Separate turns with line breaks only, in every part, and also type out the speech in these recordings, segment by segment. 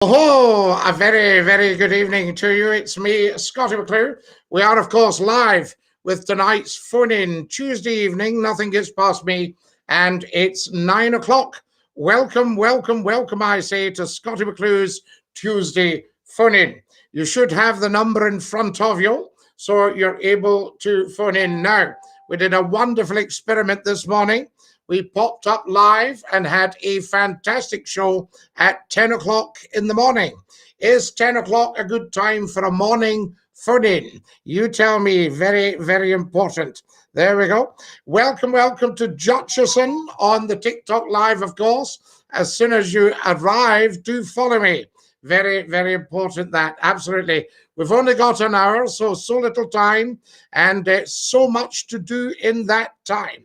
Oh, a very, very good evening to you. It's me, Scottie McClue. We are, of course, live with tonight's phone-in Tuesday evening. Nothing gets past me, and it's 9 o'clock. Welcome, welcome, welcome, I say, to Scottie McClue's Tuesday phone-in. You should have the number in front of you, so you're able to phone in now. We did a wonderful experiment this morning. We popped up live and had a fantastic show at 10 o'clock in the morning. Is 10 o'clock a good time for a morning phone-in? You tell me. Very, very important. There we go. Welcome, welcome to Jutchison on the TikTok live, of course. As soon as you arrive, do follow me. Very, very important that. Absolutely. We've only got an hour, so little time, and so much to do in that time.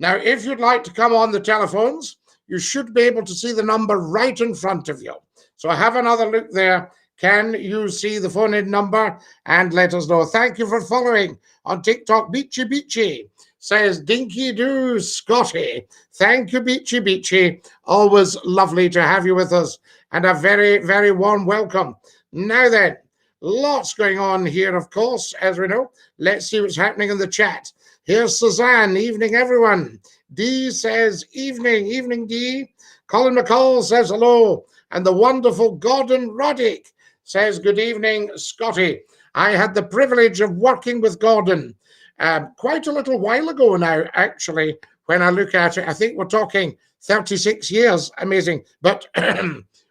Now, if you'd like to come on the telephones, you should be able to see the number right in front of you. So have another look there. Can you see the phone-in number? And let us know. Thank you for following on TikTok. Beachy Beachy says, Dinky-Doo, Scottie. Thank you, Beachy Beachy. Always lovely to have you with us. And a very, very warm welcome. Now then, lots going on here, of course, as we know. Let's see what's happening in the chat. Here's Suzanne. Evening, everyone. Dee says, evening, evening, Dee. Colin McCall says hello. And the wonderful Gordon Roddick says, good evening, Scottie. I had the privilege of working with Gordon quite a little while ago now, actually, when I look at it. I think we're talking 36 years. Amazing. But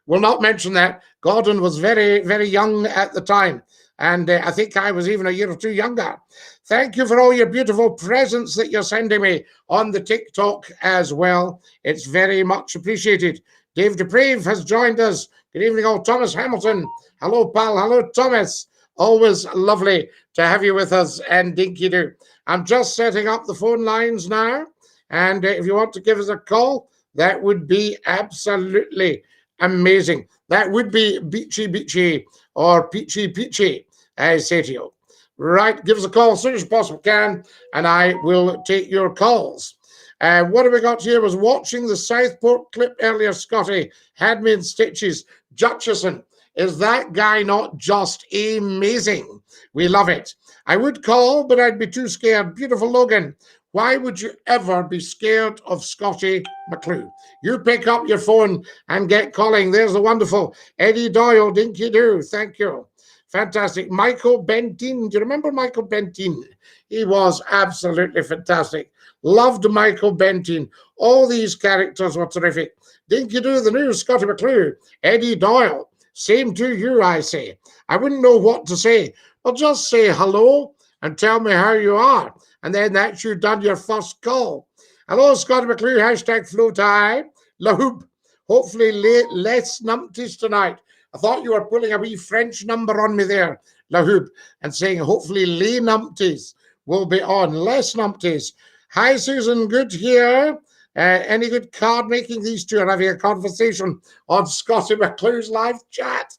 we'll not mention that. Gordon was very, very young at the time. And I think I was even a year or two younger. Thank you for all your beautiful presents that you're sending me on the TikTok as well. It's very much appreciated. Dave DePrave has joined us. Good evening, all. Thomas Hamilton. Hello, pal. Hello, Thomas. Always lovely to have you with us, and Dinky-Doo. I'm just setting up the phone lines now. And if you want to give us a call, that would be absolutely amazing. That would be Beachy Beachy or Peachy Peachy, I say to you. Right, give us a call as soon as you possibly can, and I will take your calls. What have we got here? Was watching the Southport clip earlier, Scottie. Had me in stitches. Jutchison, is that guy not just amazing? We love it. I would call, but I'd be too scared. Beautiful Logan. Why would you ever be scared of Scottie McClue? You pick up your phone and get calling. There's the wonderful Eddie Doyle, Dinky-Doo. Thank you. Fantastic. Michael Bentin. Do you remember Michael Bentin? He was absolutely fantastic. Loved Michael Bentin. All these characters were terrific. Dinky-Doo, the new Scottie McClue. Eddie Doyle. Same to you, I say. I wouldn't know what to say. Well, just say hello and tell me how you are. And then that's you done your first call. Hello, Scottie McClue. Hashtag FloTie. La Hoop. Hopefully less numpties tonight. I thought you were pulling a wee French number on me there, La Hoop, and saying hopefully lay numpties will be on. Less numpties. Hi, Susan. Good here. Any good card making? These two are having a conversation on Scottie McClue's live chat.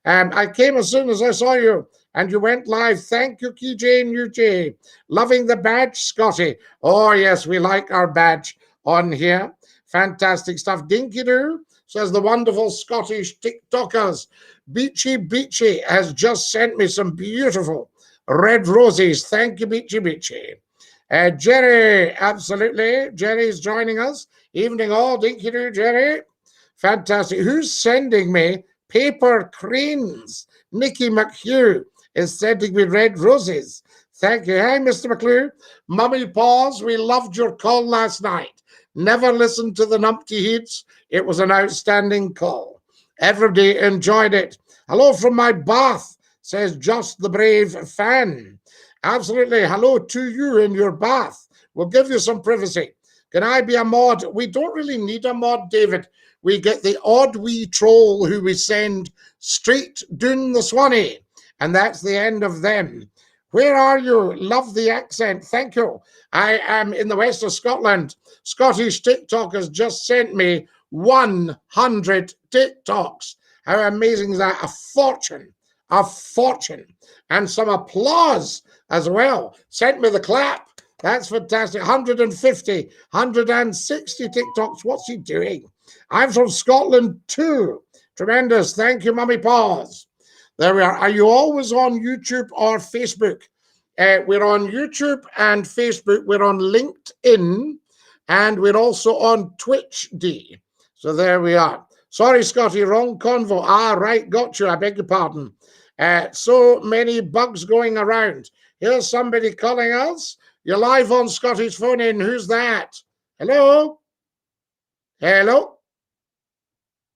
I came as soon as I saw you, and you went live. Thank you, KJ and UJ. Loving the badge, Scottie. Oh, yes, we like our badge on here. Fantastic stuff. Dinky-Doo says the wonderful Scottish TikTokers. Beachy Beachy has just sent me some beautiful red roses. Thank you, Beachy Beachy. Jerry, absolutely. Jerry's joining us. Evening all, Dinky-Doo, Jerry. Fantastic. Who's sending me paper cranes? Nicky McHugh is sending me red roses. Thank you. Hi, Mr. McClue. Mummy Paws, we loved your call last night. Never listened to the numpty heats. It was an outstanding call. Everybody enjoyed it. Hello from my bath, says Just the Brave fan. Absolutely. Hello to you in your bath. We'll give you some privacy. Can I be a mod? We don't really need a mod, David. We get the odd wee troll who we send straight down the Swanee. And that's the end of them. Where are you? Love the accent. Thank you. I am in the west of Scotland. Scottish TikTok has just sent me 100 TikToks. How amazing is that? A fortune. A fortune. And some applause as well. Sent me the clap. That's fantastic. 150, 160 TikToks. What's he doing? I'm from Scotland too. Tremendous. Thank you, Mummy Paws. There we are. Are you always on YouTube or Facebook? We're on YouTube and Facebook. We're on LinkedIn. And we're also on Twitch D. So there we are. Sorry, Scotty, wrong convo. Ah, right, got you. I beg your pardon. So many bugs going around. Here's somebody calling us. You're live on Scotty's phone in. Who's that? Hello? Hello?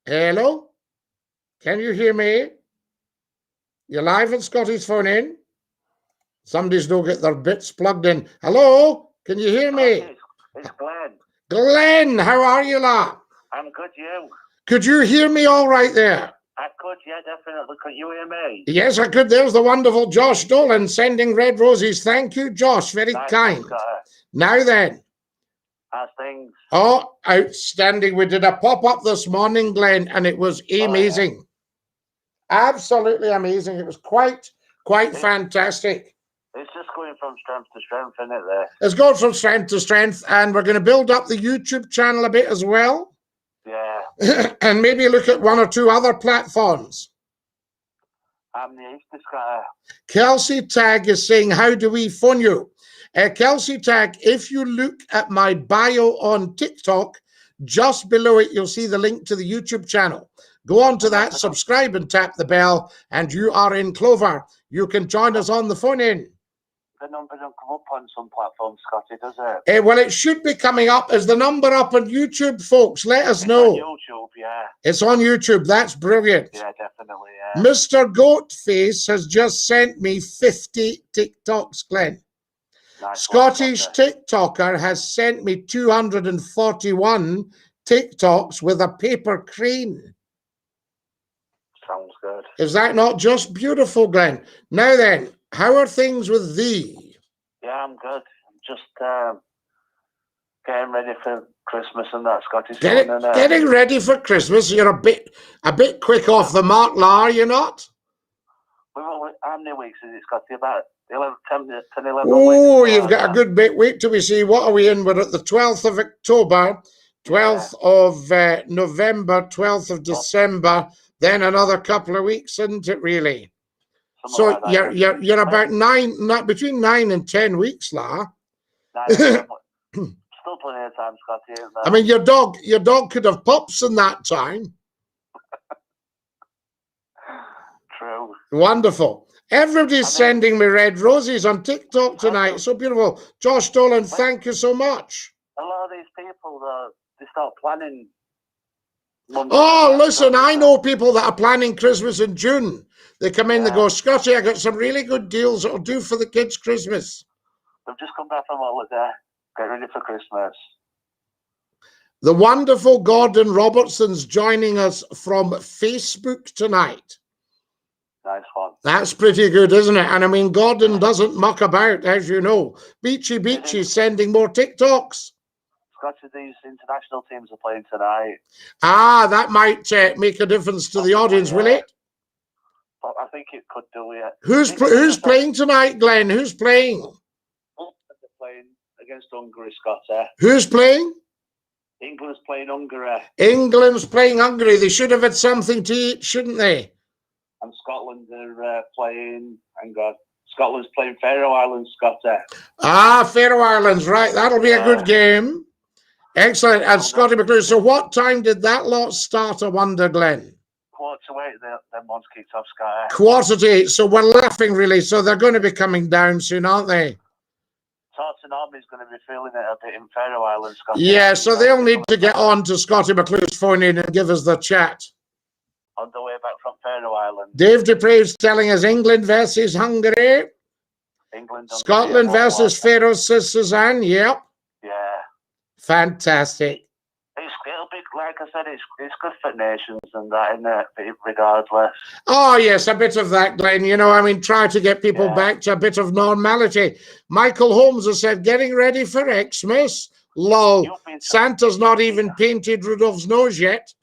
Hello? Can you hear me? You're live on Scotty's phone in. Somebody's don't get their bits plugged in. Hello? Can you hear me?
It's Glenn.
Glenn, how are you, lad?
I'm good, you?
Could you hear me all right there?
I could, yeah, definitely. Could you hear me?
Yes, I could. There's the wonderful Josh Dolan sending red roses. Thank you, Josh. Very kind. Now then.
How's things?
Oh, outstanding. We did a pop-up this morning, Glenn, and it was amazing. Oh, yeah. Absolutely amazing. It was quite fantastic.
It's just going from strength to strength, isn't it, there?
It's going from strength to strength, and we're going to build up the YouTube channel a bit as well.
Yeah.
And maybe look at one or two other platforms.
I'm the Easter Scatter.
Kelsey Tag is saying, how do we phone you? Kelsey Tag, if you look at my bio on TikTok, just below it, you'll see the link to the YouTube channel. Go on to that, subscribe and tap the bell, and you are in Clover. You can join us on the phone in.
The number don't come up on some platforms, Scotty, does it?
Well, it should be coming up. Is the number up on YouTube, folks? Let us know.
It's on YouTube, yeah.
It's on YouTube. That's brilliant.
Yeah, definitely, yeah.
Mr. Goatface has just sent me 50 TikToks, Glenn. Nice. Scottish TikToker has sent me 241 TikToks with a paper crane.
Sounds good.
Is that not just beautiful, Glenn? Now then, how are things with thee?
Yeah, I'm good. I'm just getting ready for Christmas and that, Scottish.
Getting ready for Christmas. You're a bit quick off the mark, are you not?
Well, how many weeks is it, Scotty? About 10, 11 weeks.
Oh, you've got a good bit. Wait till we see. What are we in? We're at the 12th of October, 12th of November, 12th of December. Then another couple of weeks, isn't it, really? So like you're about between 9 and 10 weeks, La.
Still plenty of time, Scotty, isn't there?
I mean, your dog could have pups in that time.
True.
Wonderful. Everybody's sending me red roses on TikTok tonight. So beautiful. Josh Dolan, thank you so much.
A lot of these people, they start planning.
Oh, listen, I know people that are planning Christmas in June. They come in, they go, Scotty, I got some really good deals that'll do for the kids' Christmas.
They've just come back from holiday. Get ready for Christmas.
The wonderful Gordon Robertson's joining us from Facebook tonight.
Nice one.
That's pretty good, isn't it? And I mean, Gordon doesn't muck about, as you know. Beachy sending more TikToks.
Scotty, these international teams are playing tonight.
Ah, that might make a difference to the audience, will it?
I think it could do, yeah.
Who's playing tonight, Glenn? Who's playing?
They're playing against Hungary, Scotty.
Who's playing?
England's playing Hungary.
England's playing Hungary. They should have had something to eat, shouldn't they?
And Scotland are playing, Scotland's playing Faroe Islands, Scotty.
Ah, Faroe Islands, right. That'll be a good game. Excellent. And SCOTTIE McCLUE, so what time did that lot start, I wonder, Glenn?
7:45, them ones kicked off, Scotty. 7:45,
so we're laughing, really. So they're going to be coming down soon, aren't they?
Tottenham Army's going to be feeling it a bit in Faroe Islands, Scotty.
Yeah, so they'll need to get on to SCOTTIE McCLUE's phone in and give us the chat.
On the way back from Faroe Islands.
Dave Dupre's telling us England versus Hungary. Scotland versus Faroe Suzanne. Yep.
Yeah.
Fantastic.
It'll be, like I said, it's good for nations and that, isn't it? Regardless.
Oh, yes, a bit of that, Glenn. You know, I mean, try to get people back to a bit of normality. Michael Holmes has said, getting ready for Xmas. Lol. Santa's not even painted Rudolph's nose yet.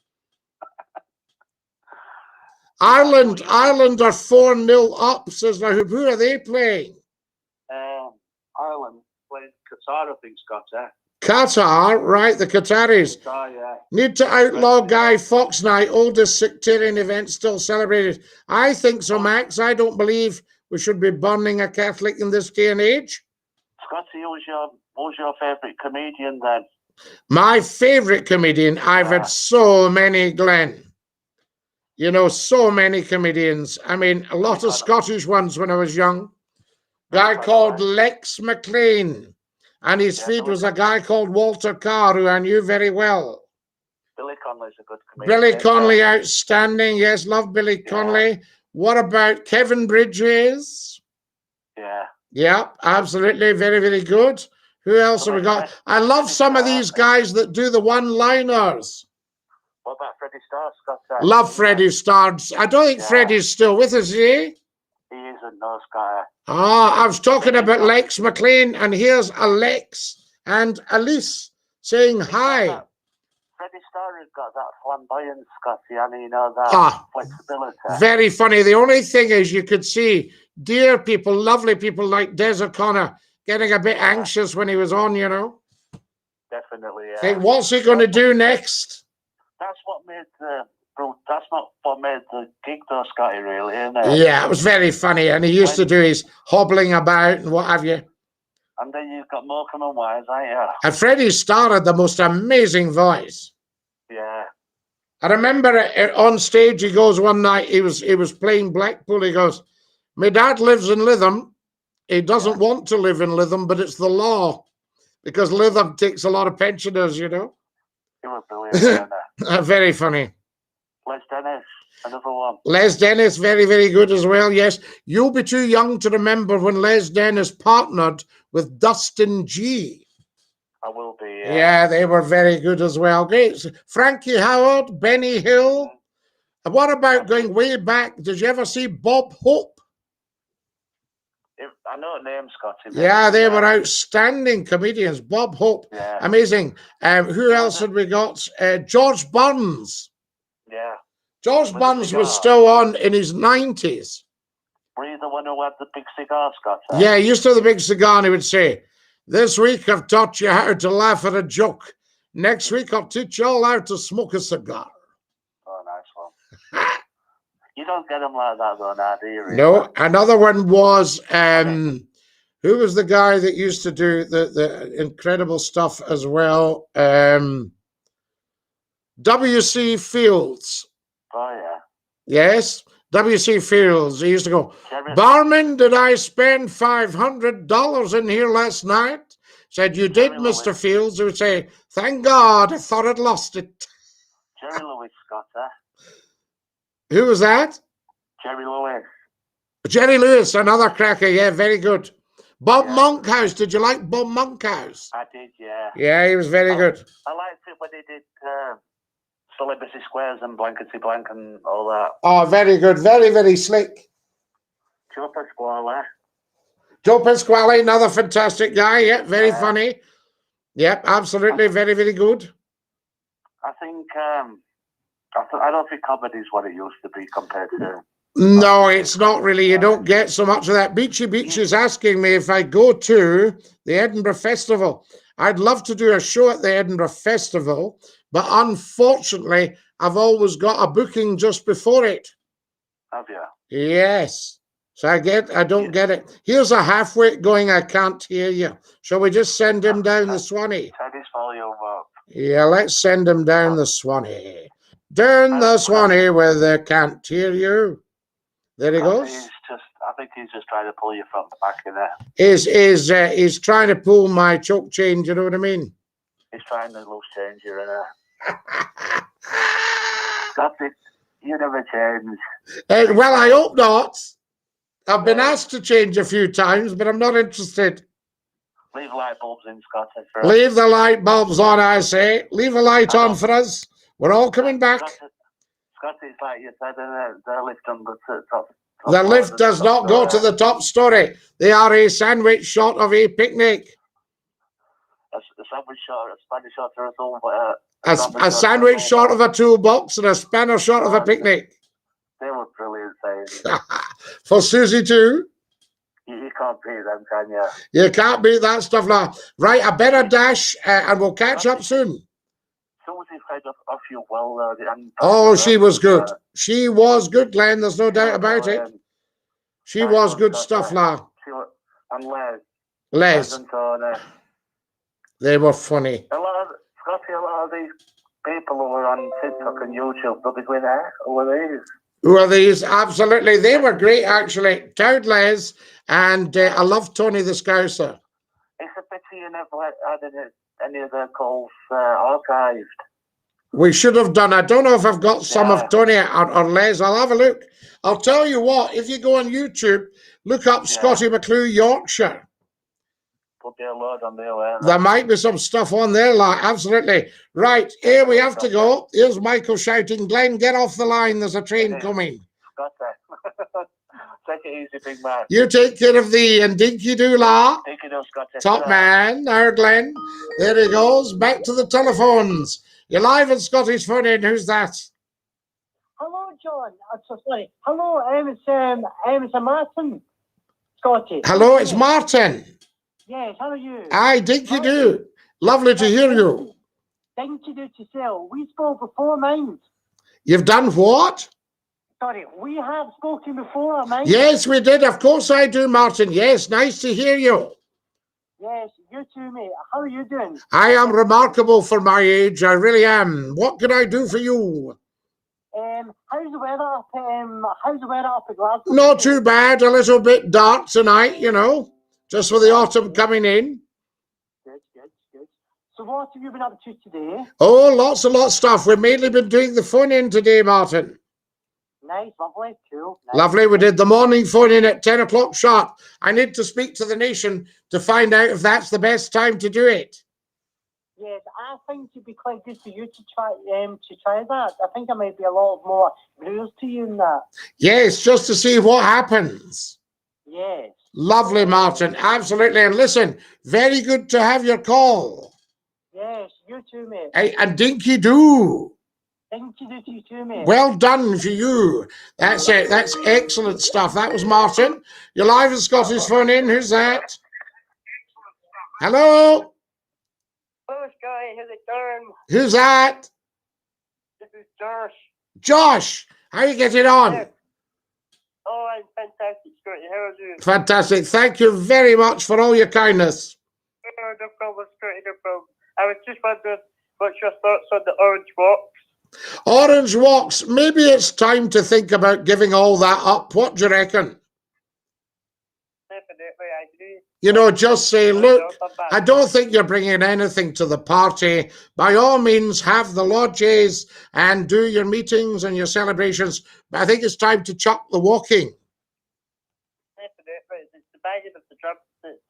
Ireland are 4-0 up, says Rahub. Who are they playing?
Ireland playing Qatar, I think, Scott.
Qatar, right? The Qataris.
Oh, yeah.
Need to outlaw Guy Fawkes Night, oldest sectarian event still celebrated. I think so, Max. I don't believe we should be burning a Catholic in this day and age.
Scotty, who's your favourite comedian then?
My favourite comedian, I've had so many, Glenn. You know, so many comedians. I mean, a lot of Scottish ones when I was young. Guy called Lex McLean. And his feed was a guy called Walter Carr, who I knew very well.
Billy Connolly's a good comedian.
Billy Connolly, outstanding. Yes, love Billy Connolly. What about Kevin Bridges?
Yeah.
Yeah, absolutely. Very, very good. Who else have we got? I love some of these guys that do the one-liners.
What about Freddie Starr, Scott?
Love Freddie Starr. I don't think Freddie's still with us, is he?
He isn't, no, Scott.
Ah, I was talking about Lex McLean, and here's Alex and Elise saying hi.
Freddie Starr has got that flamboyance, Scotty, and you know that flexibility.
Very funny. The only thing is you could see dear people, lovely people like Des O'Connor getting a bit anxious when he was on, you know.
Definitely, yeah.
Think, what's he going to do next?
That's what made that's not what made the gig though, Scotty, really, isn't it?
Yeah, it was very funny, and he used to do his hobbling about and what have you.
And then you've got Morecambe and Wise, ain't you?
And Freddie Starr had the most amazing voice.
Yeah.
I remember on stage, he goes one night, he was playing Blackpool, he goes, my dad lives in Lytham. He doesn't want to live in Lytham, but it's the law, because Lytham takes a lot of pensioners, you know.
He was brilliant,
Very funny.
Les Dennis, another one.
Les Dennis, very, very good as well, yes. You'll be too young to remember when Les Dennis partnered with Dustin G.
I will be,
yeah. They were very good as well. Great. Frankie Howard, Benny Hill. What about going way back? Did you ever see Bob Hope?
I know the name, Scotty.
Yeah, they were outstanding comedians. Bob Hope, amazing. Who else had we got? George Burns.
Yeah.
George Burns was still on in his 90s.
Were you the one who had the big cigar, Scott?
Yeah, he used to have the big cigar, and he would say, this week I've taught you how to laugh at a joke. Next week I'll teach you all how to smoke a cigar.
Oh, nice one. You don't get them like that, though, now, do you? Really?
No, another one was, who was the guy that used to do the incredible stuff as well? W.C. Fields.
Oh, yeah.
Yes, W.C. Fields. He used to go, barman, did I spend $500 in here last night? Said, you did, Mr. Fields. He would say, thank God, I thought I'd lost it.
Jerry Lewis, Scott,
Who was that?
Jerry Lewis.
Jerry Lewis, another cracker. Yeah, very good. Bob Monkhouse. Did you like Bob Monkhouse?
I did, yeah.
Yeah, he was very good.
I liked it when he did Celebrity Squares and Blankety Blank and all that.
Oh, very good. Very, very slick.
Joe Pasquale.
Joe Pasquale, another fantastic guy. Yeah, very funny. Yep, absolutely. Very, very good.
I think, I don't think comedy is what it used to be compared to...
No, it's not really. You don't get so much of that. Beachy Beach is asking me if I go to the Edinburgh Festival. I'd love to do a show at the Edinburgh Festival, but unfortunately, I've always got a booking just before it.
Have you?
Yes. So I don't get it. Here's a halfwit going, I can't hear you. Shall we just send him down the Swanee?
Turn his volume up.
Yeah, let's send him down the Swanee. Down the Swanee where they can't hear you. There he goes.
I think he's just trying to pull you from the back in there.
He's trying to pull my choke chain, do you know what I mean?
He's trying to loose change you in there. That's it. You never change.
Well, I hope not. I've been asked to change a few times, but I'm not interested.
Leave light bulbs in, Scott.
Leave the light bulbs on, I say. Leave a light on for us. We're all coming back.
Scott, it's like you said, the lift on the top.
The lift does not go to the top story. They are a sandwich short of a picnic.
A sandwich short, a Spanish short of a tool.
A sandwich short of a toolbox and a spanner short of a picnic.
They were brilliant saying.
For Susie too.
You can't beat them, can you?
You can't beat that stuff now. Right, I better dash and we'll catch up soon.
Susie fed off your well there.
Oh, she was good. She was good, Glenn. There's no doubt about it. She was good stuff, now.
And
Les.
and Tony.
They were funny.
Scotty, a lot of these people who are on TikTok and YouTube, they'll be going, who are these?
Who are these? Absolutely. They were great, actually. Cowd Les, and I love Tony the Scouser.
It's a pity you never had any of their calls archived.
We should have done. I don't know if I've got some of Tony or Les. I'll have a look. I'll tell you what, if you go on YouTube, look up Scottie McClue Yorkshire.
Put their load on there.
There might be some stuff on there, like, absolutely. Right, here we have to go. Here's Michael shouting, Glenn, get off the line. There's a train coming.
Take it easy, big man.
You take care of thee and Dinky-Doo, la.
Dinky-Doo, Scotty.
Top man. Now, Glenn. There he goes. Back to the telephones. You're live at Scotty's Phone In. Who's that?
Hello, John. I'm so sorry. Hello, it's Martin. Scotty.
Hello, it's Martin.
Yes, how are you?
Aye, Dinky-Doo. Lovely to hear you.
Dinky-Doo to sell. We spoke before, mind.
You've done what?
Sorry, we have spoken before, mind.
Yes, we did. Of course I do, Martin. Yes, nice to hear you.
Yes, you too, mate. How are you doing?
I am remarkable for my age. I really am. What can I do for you?
How's the weather up? At Glasgow?
Not too bad. A little bit dark tonight, you know, just with the autumn coming in.
Good. So what have you been up to today?
Oh, lots of stuff. We've mainly been doing the phone in today, Martin.
Nice, lovely, cool. Nice.
Lovely. We did the morning phone in at 10 o'clock sharp. I need to speak to the nation to find out if that's the best time to do it.
Yes, I think it'd be quite good for you to try that. I think there might be a lot more viewers to you in that.
Yes, just to see what happens.
Yes.
Lovely, Martin. Absolutely. And listen, very good to have your call.
Yes, you too, mate.
Hey, and Dinky-Doo.
Dinky-Doo to you too, mate.
Well done for you. That's it. That's excellent stuff. That was Martin. You're live at Scottish Phone In. Who's that? Hello?
Hello, Scotty. How's it going?
Who's that?
This is Josh.
Josh, how are you getting on?
Yeah. Oh, I'm fantastic, Scotty. How are you?
Fantastic. Thank you very much for all your kindness.
Oh, no problem, Scotty. No problem. I was just wondering what's your thoughts on the orange walks?
Orange walks. Maybe it's time to think about giving all that up. What do you reckon?
Definitely, I agree.
You know, just say, look, I don't think you're bringing anything to the party. By all means, have the lodges and do your meetings and your celebrations. But I think it's time to chuck the walking.
Definitely. It's the banging of the drums.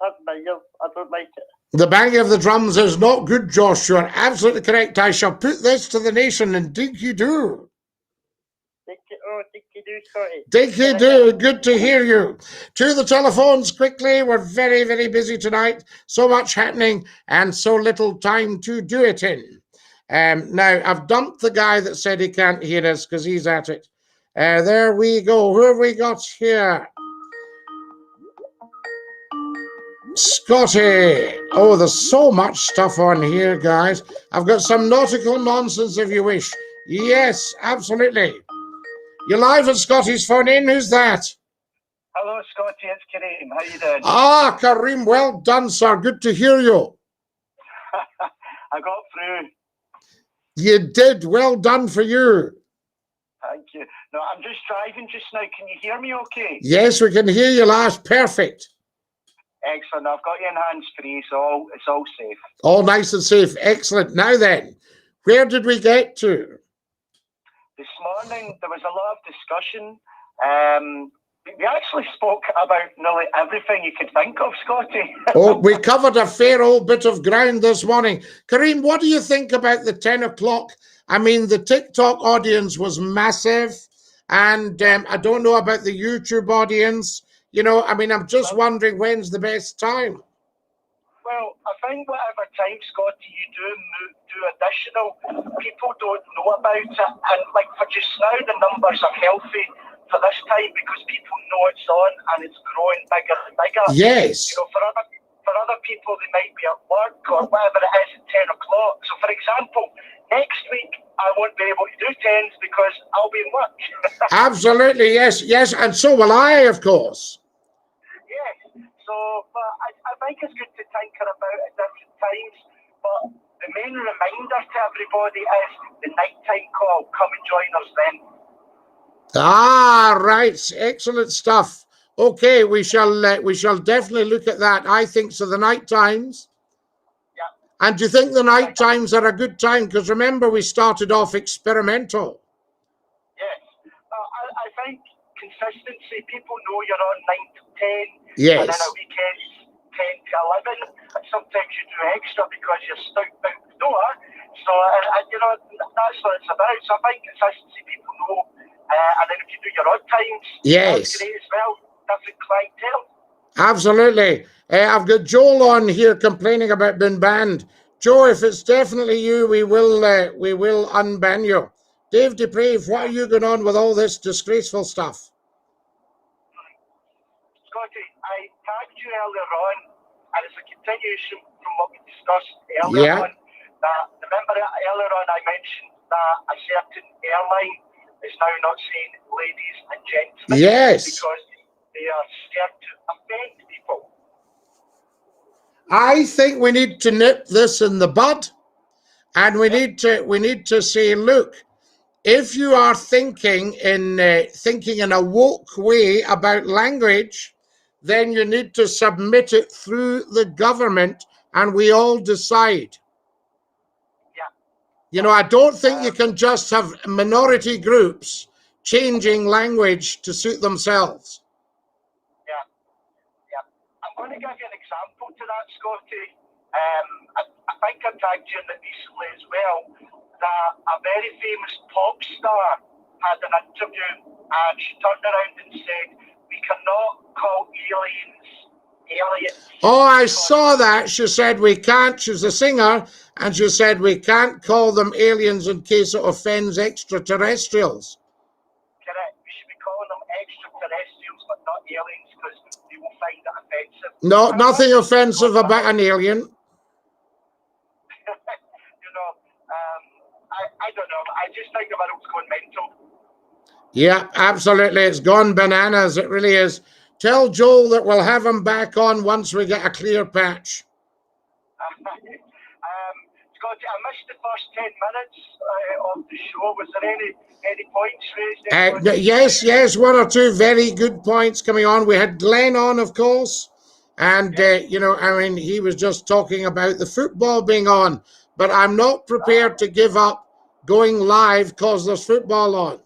I don't like it.
The banging of the drums is not good, Josh. You're absolutely correct. I shall put this to the nation and Dinky-Doo.
Dinky-Doo, Scotty.
Dinky-Doo, good to hear you. To the telephones quickly. We're very, very busy tonight. So much happening and so little time to do it in. Now, I've dumped the guy that said he can't hear us because he's at it. There we go. Who have we got here? Scotty. Oh, there's so much stuff on here, guys. I've got some nautical nonsense if you wish. Yes, absolutely. You're live at Scotty's Phone In. Who's that?
Hello, Scotty. It's Kareem. How you doing?
Ah, Kareem. Well done, sir. Good to hear you.
I got through.
You did. Well done for you.
Thank you. No, I'm just driving just now. Can you hear me okay?
Yes, we can hear you, lass. Perfect.
Excellent. I've got you in hands-free, so it's all safe.
All nice and safe. Excellent. Now then, where did we get to?
This morning, there was a lot of discussion. We actually spoke about nearly everything you could think of, Scotty.
Oh, we covered a fair old bit of ground this morning. Kareem, what do you think about the 10 o'clock? I mean, the TikTok audience was massive. And I don't know about the YouTube audience. You know, I mean, I'm just wondering when's the best time.
Well, I think whatever time, Scotty, you do additional, people don't know about it. And like for just now, the numbers are healthy for this time because people know it's it's on and it's growing bigger and bigger.
Yes.
You know, for other people, they might be at work or whatever it is at 10 o'clock. So, for example, next week I won't be able to do 10s because I'll be in work.
Absolutely, yes, yes, and so will I, of course.
Yes. So, but I think it's good to tinker about at different times. But the main reminder to everybody is the nighttime call. Come and join us then.
Ah, right, excellent stuff. Okay, we shall definitely look at that. I think so. The night times.
Yeah.
And do you think the night times are a good time? Because remember, we started off experimental.
Yes. I think consistency. People know you're on 9 to 10.
Yes.
And then a weekend's 10 to 11. And sometimes you do extra because you're stuck out the door. So, you know, that's what it's about. So I think consistency, people know. And then if you do your odd times,
yes,
that's great as well. Different clientele.
Absolutely. I've got Joel on here complaining about being banned. Joe, if it's definitely you, we will unban you. Dave Deprave, what are you going on with all this disgraceful stuff?
Scottie, I tagged you earlier on, and it's a continuation from what we discussed earlier on. Remember earlier on I mentioned that a certain airline is now not saying ladies and gentlemen.
Yes.
Because they are scared to offend people.
I think we need to nip this in the bud, and we need to say, look, if you are thinking in a woke way about language, then you need to submit it through the government, and we all decide. You know, I don't think you can just have minority groups changing language to suit themselves.
Yeah. I'm going to give you an example to that, Scottie. I think I tagged you in it recently as well, that a very famous pop star had an interview and she turned around and said, we cannot call aliens.
Oh, I saw that. She said we can't. She's a singer, and she said we can't call them aliens in case it offends extraterrestrials.
Correct. We should be calling them extraterrestrials, but not aliens, because they will find it offensive.
No, nothing offensive about an alien.
You know, I don't know. I just think the world's going mental.
Yeah, absolutely. It's gone bananas. It really is. Tell Joel that we'll have him back on once we get a clear patch.
Scottie, I missed the first 10 minutes of the show. Was there any points raised?
Yes, one or two very good points coming on. We had Glenn on, of course. And, you know, I mean, he was just talking about the football being on. But I'm not prepared to give up going live because there's football on.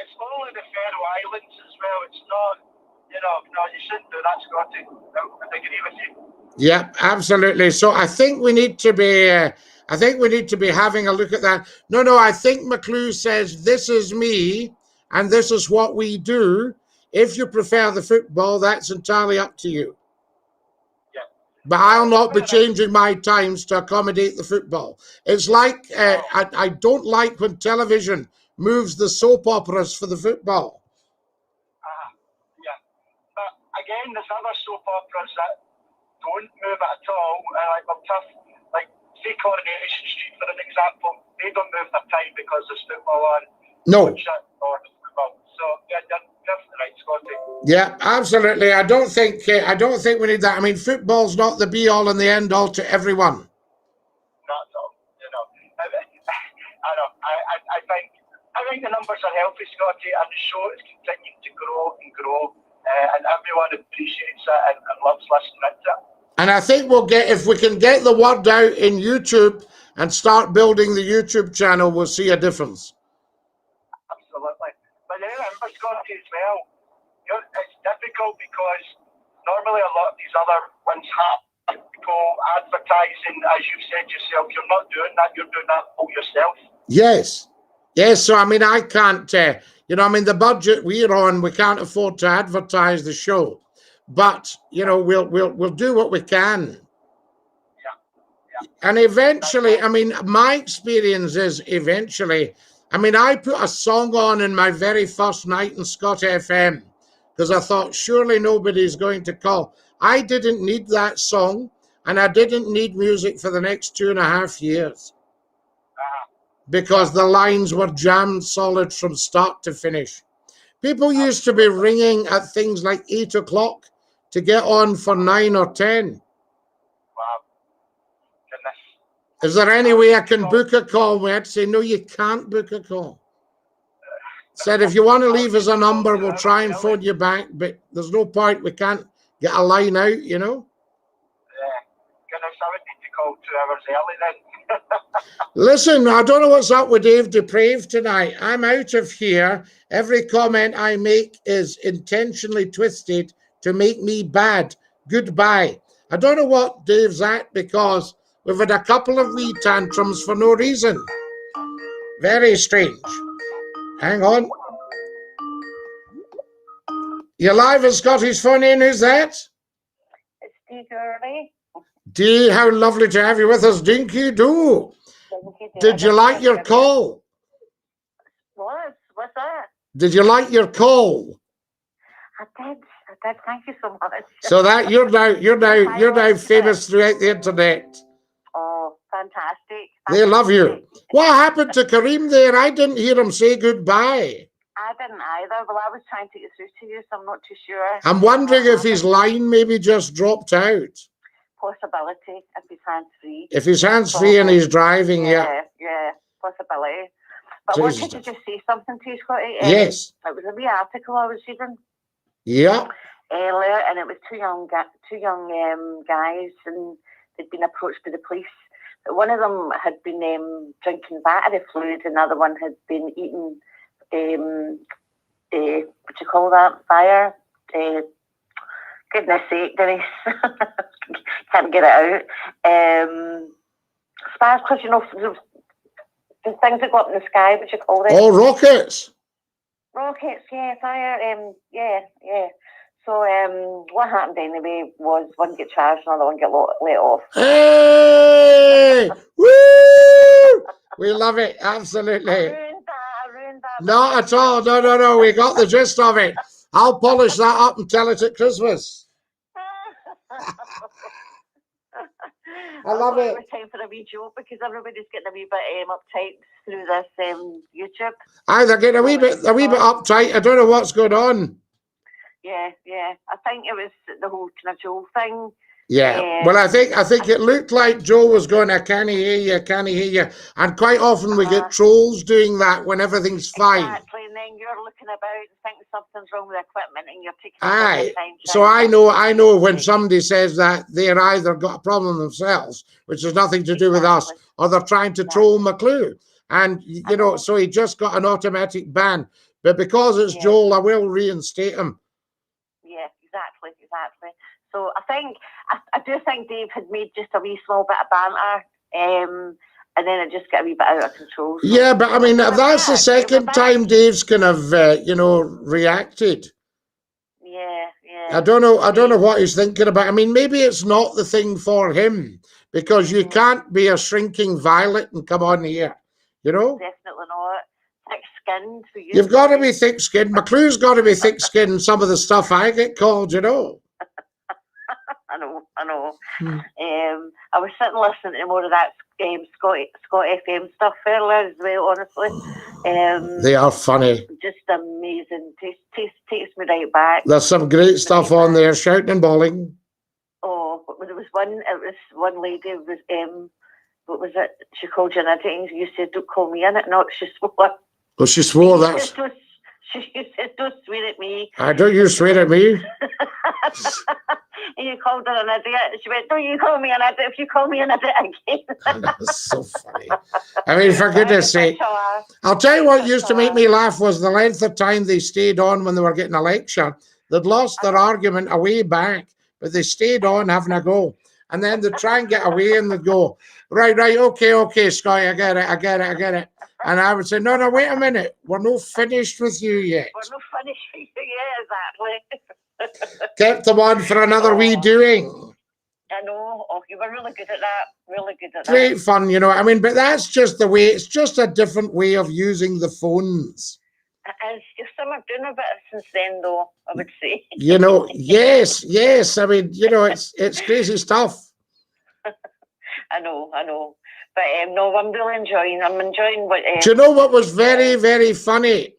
It's only the Faroe Islands as well. It's not, you you shouldn't do that, Scottie. I agree with you.
Yeah, absolutely. So I think we need to be, having a look at that. No, I think McClue says this is me and this is what we do. If you prefer the football, that's entirely up to you.
Yeah.
But I'll not be changing my times to accommodate the football. It's like, I don't like when television moves the soap operas for the football.
Yeah. But again, there's other soap operas that don't move it at all. Like say Coronation Street, for an example, they don't move their time because there's football on.
No.
So yeah, definitely right, Scottie.
Yeah, absolutely. I don't think we need that. I mean, football's not the be all and the end all to everyone.
Not at all. You know, I know. I think the numbers are healthy, Scottie, and the show is continuing to grow and grow, and everyone appreciates it and loves listening to it.
And I think if we can get the word out in YouTube and start building the YouTube channel, we'll see a difference.
Absolutely. But then remember, Scottie, as well, it's difficult because normally a lot of these other ones have people advertising, as you've said yourself. You're not doing that. You're doing that all yourself.
Yes. So I mean, I can't. The budget we're on, we can't afford to advertise the show. But we'll do what we can. Yeah. And eventually, I mean, my experience is eventually, I mean, I put a song on in my very first night in Scott FM because I thought surely nobody's going to call. I didn't need that song, and I didn't need music for the next 2.5 years because the lines were jammed solid from start to finish. People used to be ringing at things like 8 o'clock to get on for 9 or 10.
Wow. Goodness.
Is there any way I can book a call? We had to say, no, you can't book a call. Said, if you want to leave us a number, we'll try and phone you back, but there's no point. We can't get a line out, you know?
Goodness, I would need to call 2 hours early then.
Listen, I don't know what's up with Dave Depraved tonight. I'm out of here. Every comment I make is intentionally twisted to make me bad. Goodbye. I don't know what Dave's at because we've had a couple of wee tantrums for no reason. Very strange. Hang on. You're live at Scotty's Phone In. Who's that?
It's Dee Gurley.
Dee, how lovely to have you with us. Dinky-Doo. Did you like your call?
What? What's that?
Did you like your call?
I did. Thank you so much.
So that you're now famous throughout the internet.
Oh, fantastic.
They love you. What happened to Kareem there? I didn't hear him say goodbye.
I didn't either. Well, I was trying to get through to you, so I'm not too sure.
I'm wondering if his line maybe just dropped out.
Possibility if he's hands-free.
If he's hands-free and he's driving, yeah.
Yeah, possibility. But
Jesus.
I wanted to just say something to you, Scotty.
Yes.
It was a wee article I was reading
Yeah.
earlier, and it was two young guys, and they'd been approached by the police. One of them had been drinking battery fluid, and the other one had been eating, what do you call that? Fire. Goodness sake, Denise. Can't get it out. Sparklers, you know, the things that go up in the sky, what do you call them?
Oh, rockets.
Rockets, yeah, fire, yeah. So what happened anyway was one get charged, another one get let off.
Hey! Woo! We love it, absolutely.
I ruined that.
Not at all. No. We got the gist of it. I'll polish that up and tell it at Christmas. I love it.
It was time for a wee joke because everybody's getting a wee bit uptight through this YouTube.
Aye, they're getting a wee bit uptight. I don't know what's going on.
Yeah. I think it was the whole kind of Joe thing.
Yeah. Well, I think it looked like Joe was going, I can't hear you. And quite often we get trolls doing that when everything's fine.
Exactly, and then you're looking about and thinking something's wrong with the equipment and you're taking
Aye.
time.
So I know when somebody says that they're either got a problem themselves, which has nothing to do with us, or they're trying to troll McClue. And, you know, so he just got an automatic ban. But because it's Joel, I will reinstate him.
Yeah, exactly. So I do think Dave had made just a wee small bit of banter, and then it just got a wee bit out of control. So
yeah, but I mean, that's the second time Dave's kind of, reacted.
Yeah.
I don't know what he's thinking about. I mean, maybe it's not the thing for him because you can't be a shrinking violet and come on here, you know?
Definitely not. Thick-skinned for you.
You've got to be thick-skinned. McClue's got to be thick-skinned. Some of the stuff I get called, you know.
I know. I was sitting listening to more of that Scott FM stuff earlier as well, honestly.
They are funny.
Just amazing. Takes me right back.
There's some great stuff on there, shouting and bawling.
Oh, there was one lady, what was it? She called you an idiot and you said, don't call me in it. No, she swore.
Oh, she swore that.
She said, don't swear at me.
Don't you swear at me.
And you called her an idiot. She went, don't you call me an idiot if you call me an idiot again.
That's so funny. I mean, for goodness sake. I'll tell you what used to make me laugh was the length of time they stayed on when they were getting a lecture. They'd lost their argument a way back, but they stayed on having a go. And then they'd try and get away and they'd go, right, okay, Scotty, I get it. And I would say, no, wait a minute. We're not finished with you yet.
We're not finished with you yet, exactly.
Kept them on for another wee doing.
I know. Oh, you were really good at that. Really good at that.
Great fun, you know what I mean? But that's just the way, it's just a different way of using the phones.
It's just I'm doing a bit since then, though, I would say.
You know, yes. I mean, you know, it's crazy stuff.
I know. But no, I'm really enjoying. I'm enjoying what.
Do you know what was very, very funny?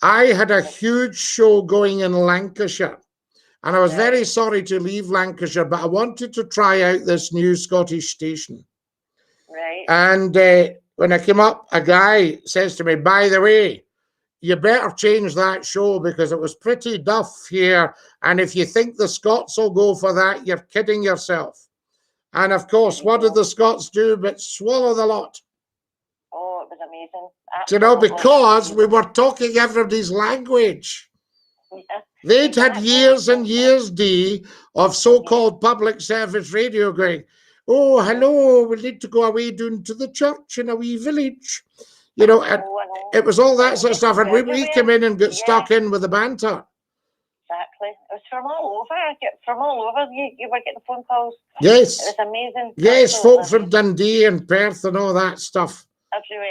I had a huge show going in Lancashire, and I was very sorry to leave Lancashire, but I wanted to try out this new Scottish station.
Right.
And when I came up, a guy says to me, by the way, you better change that show because it was pretty duff here. And if you think the Scots will go for that, you're kidding yourself. And of course, what did the Scots do but swallow the lot?
Oh, it was amazing.
Do you know, because we were talking everybody's language.
Yeah.
They'd had years and years, Dee, of so-called public service radio going, oh, hello, we need to go away down to the church in a wee village. You know, and it was all that sort of stuff. And we came in and got stuck in with the banter.
Exactly. It was from all over. From all over, you were getting phone calls.
Yes.
It was amazing.
Yes, folk from Dundee and Perth and all that stuff.
Everywhere.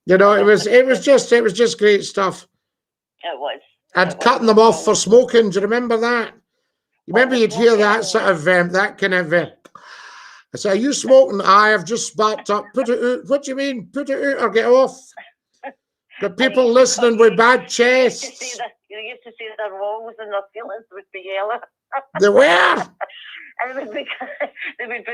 You know, it was just great stuff.
It was.
And cutting them off for smoking. Do you remember that? You remember you'd hear that sort of that kind of. I say, are you smoking? I've just sparked up. Put it out. What do you mean? Put it out or get off? Got people listening with bad chests.
You used to see their wrongs and their feelings would be yellow.
They were.
And they would be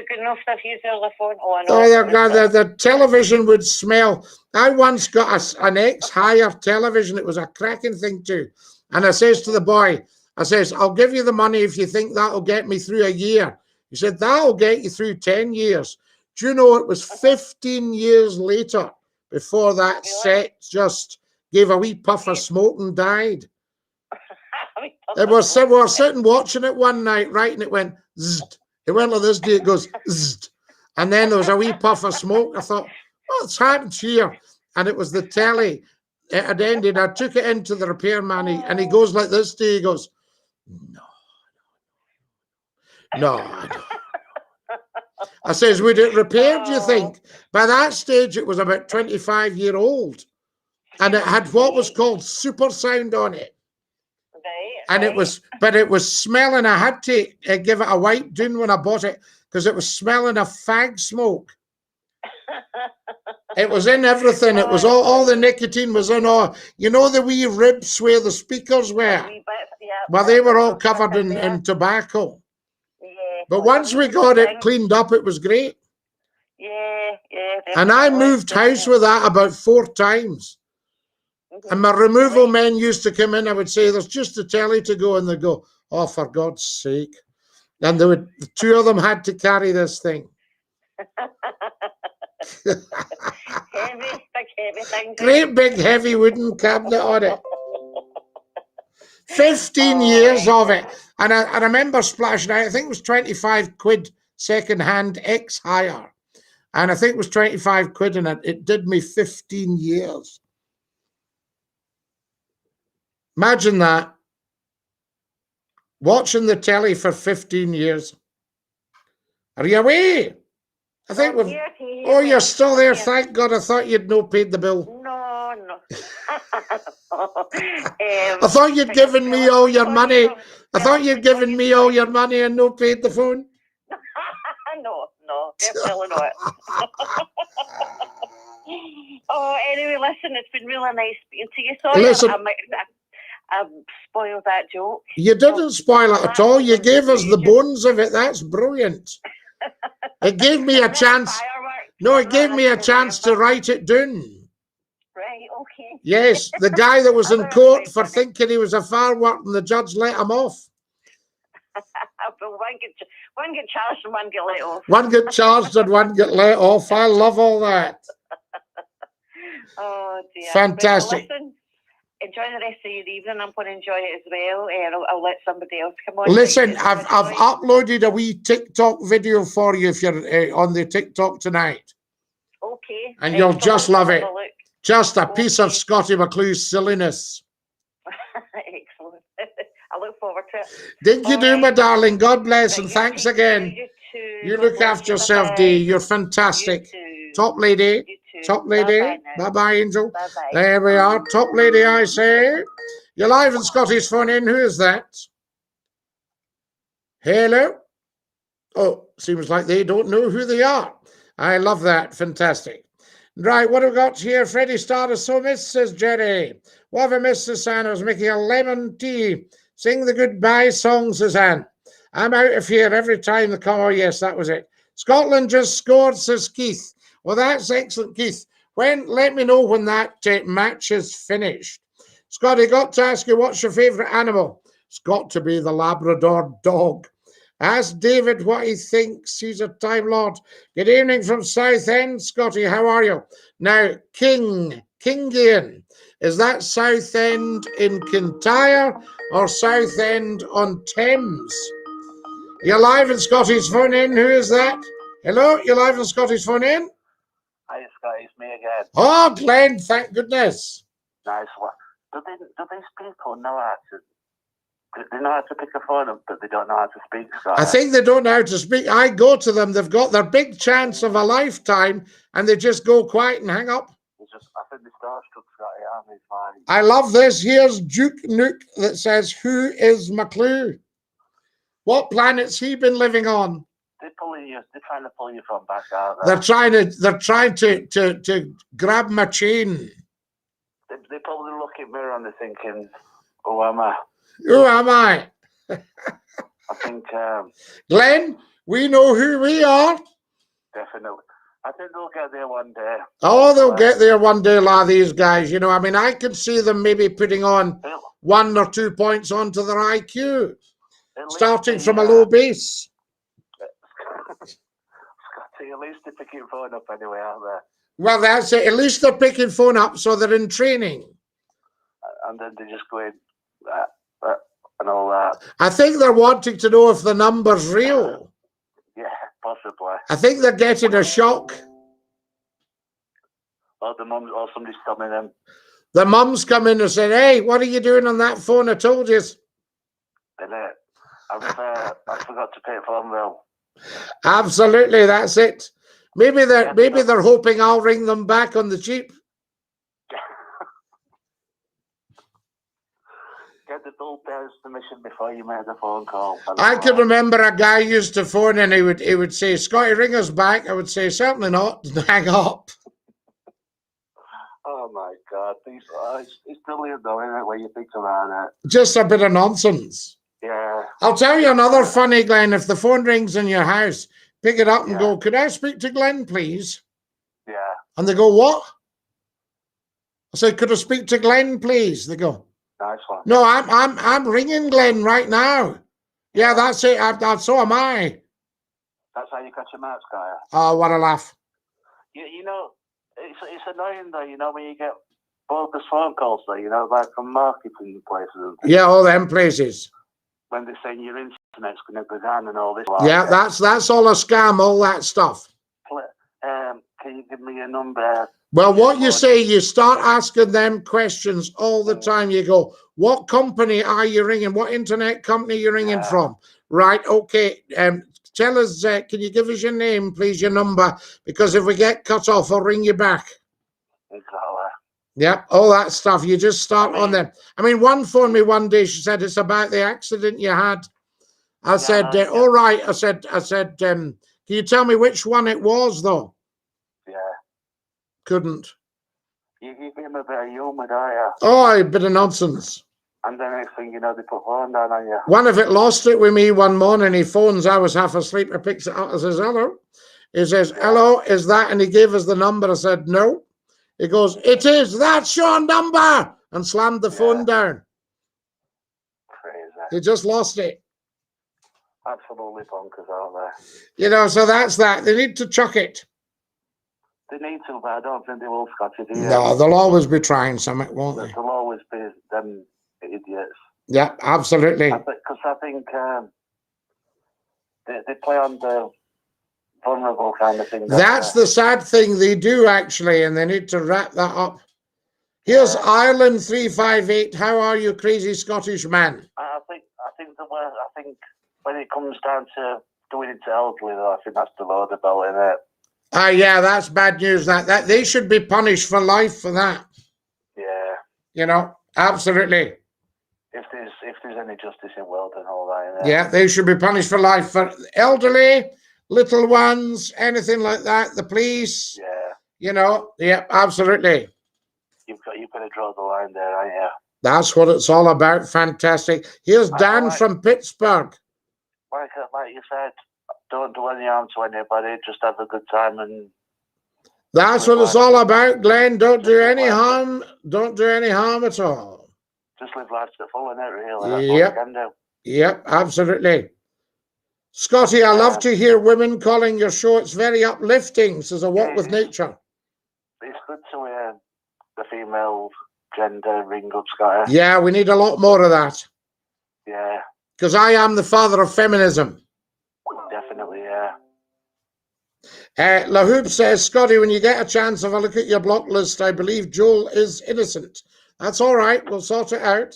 good enough to use the phone. Oh, I know.
Oh, God, the television would smell. I once got an ex-hire television. It was a cracking thing too. And I says to the boy, I says, I'll give you the money if you think that'll get me through a year. He said, that'll get you through 10 years. Do you know it was 15 years later before that set just gave a wee puff of smoke and died? We were sitting watching it one night, right, and it went zzz. It went like this, it goes zzz. And then there was a wee puff of smoke. I thought, what's happened here? And it was the telly. It had ended. I took it into the repairman, and he goes like this to you, he goes, no. I says, would it repair, do you think? By that stage, it was about 25-year-old. And it had what was called super sound on it. And it was smelling. I had to give it a wipe down when I bought it because it was smelling of fag smoke. It was in everything. It was all the nicotine was in all. You know the wee ribs where the speakers were? Well, they were all covered in tobacco. But once we got it cleaned up, it was great.
Yeah.
And I moved house with that about 4 times. And my removal men used to come in. I would say, there's just a telly to go. And they'd go, oh, for God's sake. And the 2 of them had to carry this thing.
Heavy thing.
Great big heavy wooden cabinet on it. 15 years of it. And I remember splashing out, I think it was 25 quid second-hand ex-hire. And I think it was 25 quid in it. It did me 15 years. Imagine that. Watching the telly for 15 years. Are you away? I think we've... Oh, you're still there. Thank God. I thought you'd no paid the bill.
No.
I thought you'd given me all your money. I thought you'd given me all your money and no paid the phone.
No, definitely not. Oh, anyway, listen, it's been really nice speaking to you. Sorry,
listen,
I spoiled that joke.
You didn't spoil it at all. You gave us the bones of it. That's brilliant. It gave me a chance. No, it gave me a chance to write it down.
Right, okay.
Yes, the guy that was in court for thinking he was a firework and the judge let him off.
One get charged and one get let off.
One get charged and one get let off. I love all that.
Oh, dear.
Fantastic.
Well, listen, enjoy the rest of your evening. I'm going to enjoy it as well. And I'll let somebody else come on.
Listen, I've uploaded a wee TikTok video for you if you're on the TikTok tonight.
Okay.
And you'll just love it. Just a piece of Scottie McClue's silliness.
Excellent. I look forward to it.
DINKY-DOO, my darling. God bless and thanks again. You look after yourself, Dee. You're fantastic. Top lady. Top lady. Bye-bye, Angel.
Bye-bye.
There we are. Top lady, I say. You're live in Scotty's phone in. Who is that? Hello? Oh, seems like they don't know who they are. I love that. Fantastic. Right, what have we got here? Freddie Starter, so missed, says Jerry. What have I missed, Susanna's making a lemon tea. Sing the goodbye song, Suzanne. I'm out of here every time the call. Oh, yes, that was it. Scotland just scored, says Keith. Well, that's excellent, Keith. Let me know when that match is finished. Scotty, got to ask you, what's your favourite animal? It's got to be the Labrador dog. Ask David what he thinks. He's a Time Lord. Good evening from Southend, Scotty. How are you? Now, Kingian, is that Southend in Kintyre or Southend on Thames? You're live in Scotty's phone in. Who is that? Hello, you're live in Scotty's phone in?
Hi, Scotty, it's me again.
Oh, Glenn, thank goodness.
Nice one. Do these people know how to... They know how to pick a phone up, but they don't know how to speak, Scotty?
I think they don't know how to speak. I go to them. They've got their big chance of a lifetime, and they just go quiet and hang up.
I think they're starstruck, Scotty, aren't they? Fine.
I love this. Here's Duke Nuke that says, who is McClue? What planet's he been living on?
They're trying to pull you from back out there.
They're trying to grab my chain.
They probably look at me and they're thinking, who am I?
Who am I?
I think...
Glenn, we know who we are.
Definitely. I think they'll get there one day.
Oh, they'll get there one day, these guys. You know, I mean, I can see them maybe putting on 1 or 2 points onto their IQ, starting from a low base.
Scotty, at least they're picking phone up anyway, aren't they?
Well, that's it. At least they're picking phone up, so they're in training.
And then they're just going, and all that.
I think they're wanting to know if the number's real.
Yeah, possibly.
I think they're getting a shock.
Or the mum, or somebody's telling them.
The mum's come in and said, hey, what are you doing on that phone? I told you.
I forgot to pay phone bill.
Absolutely, that's it. Maybe they're hoping I'll ring them back on the cheap.
Get the full parents' permission before you make the phone call.
I can remember a guy used to phone and he would say, Scotty, ring us back. I would say, certainly not, and hang up.
Oh my God, it's brilliant though, isn't it, when you think about it?
Just a bit of nonsense.
Yeah.
I'll tell you another funny, Glenn. If the phone rings in your house, pick it up and go, could I speak to Glenn, please?
Yeah.
And they go, what? I say, could I speak to Glenn, please? They go,
nice one.
no, I'm ringing Glenn right now. Yeah, that's it. So am I.
That's how you catch a mouse, guy.
Oh, what a laugh.
You know, it's annoying though, you know, when you get bogus phone calls though, you know, like from marketing places and things.
Yeah, all them places.
When they're saying your internet's going to go down and all this.
Yeah, that's all a scam, all that stuff.
Can you give me your number?
Well, what you say, you start asking them questions all the time. You go, what company are you ringing? What internet company are you ringing from? Right, okay. Tell us, can you give us your name, please, your number? Because if we get cut off, I'll ring you back.
Exactly.
Yep, all that stuff. You just start on them. I mean, one phoned me one day. She said, it's about the accident you had. I said, all right. I said, can you tell me which one it was, though?
Yeah.
Couldn't.
You give him a bit of humour, don't you?
Oh, a bit of nonsense.
And then next thing you know, they put phone down on you.
One of it lost it with me one morning. He phones. I was half asleep. I picks it up and says, hello. He says, hello, is that? And he gave us the number. I said, no. He goes, it is. That's your number. And slammed the phone down.
Crazy.
He just lost it.
Absolutely bonkers out there.
You know, so that's that. They need to chuck it.
They need to, but I don't think they will, Scotty, do you?
No, they'll always be trying something, won't they?
They'll always be them idiots.
Yeah, absolutely.
Because I think they play on the vulnerable kind of thing.
That's the sad thing. They do, actually, and they need to wrap that up. Here's Ireland 358. How are you, crazy Scottish man?
I think when it comes down to doing it to elderly, though, I think that's the Lord about, isn't it?
Yeah, that's bad news. That they should be punished for life for that.
Yeah.
You know, absolutely.
If there's any justice in the world and all that, isn't it?
Yeah, they should be punished for life. For elderly, little ones, anything like that, the police.
Yeah.
You know, yeah, absolutely.
You've got to draw the line there, ain't you?
That's what it's all about. Fantastic. Here's Dan from Pittsburgh.
Like you said, don't do any harm to anybody. Just have a good time and.
That's what it's all about, Glenn. Don't do any harm. Don't do any harm at all.
Just live life to the full, innit, really? That's all you can do.
Yep, absolutely. Scottie, I love to hear women calling your show. It's very uplifting, says A Walk with Nature.
It's good to hear the female gender ring up, Scottie.
Yeah, we need a lot more of that.
Yeah.
Because I am the father of feminism.
Definitely, yeah.
LaHoop says, Scottie, when you get a chance, have a look at your block list. I believe Joel is innocent. That's all right. We'll sort it out.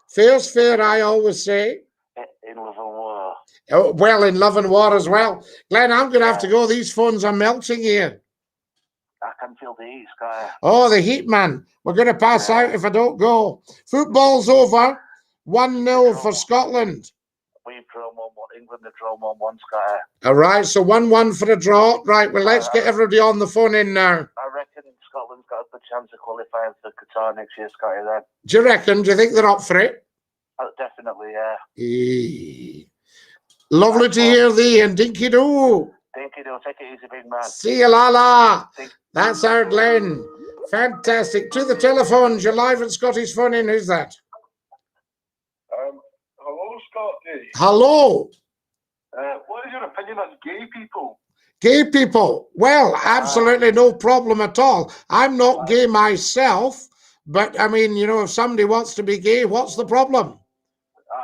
Fair's fair, I always say.
In love and war.
Oh, well, in love and war as well. Glenn, I'm going to have to go. These phones are melting here.
I can feel the heat, Scottie.
Oh, the heat, man. We're going to pass out if I don't go. Football's over. 1-0 for Scotland.
We've drawn 1-1. England have drawn 1-1, Scottie.
All right, so 1-1 for a draw. Right, well, let's get everybody on the phone in now.
I reckon Scotland's got a good chance of qualifying for Qatar next year, Scottie, then.
Do you reckon? Do you think they're up for it?
Definitely, yeah.
Lovely to hear thee, and Dinky-Doo.
Dinky-Doo, take it easy, big man.
See you, Lala. That's our Glenn. Fantastic. To the telephones, you're live at Scotty's Phone In. Who's that?
Hello, Scottie.
Hello.
What is your opinion on gay people?
Gay people? Well, absolutely no problem at all. I'm not gay myself, but I mean, you know, if somebody wants to be gay, what's the problem?